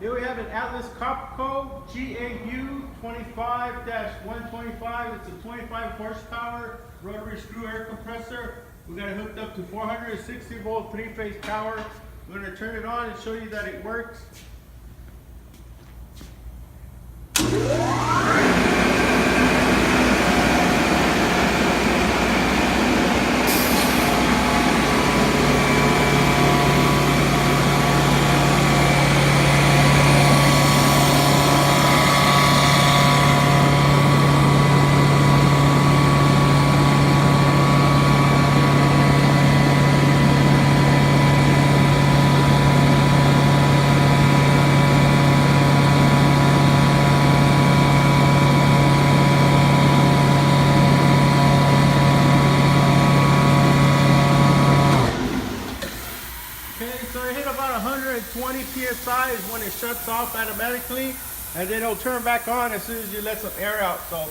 Here we have an Atlas Copco GAU 25-125. It's a 25 horsepower rotary screw air compressor. We got it hooked up to 460 volt three-phase power. We're going to turn it on and show you that it works. Okay, so it hit about 120 psi is when it shuts off automatically, and then it'll turn back on as soon as you let some air out. So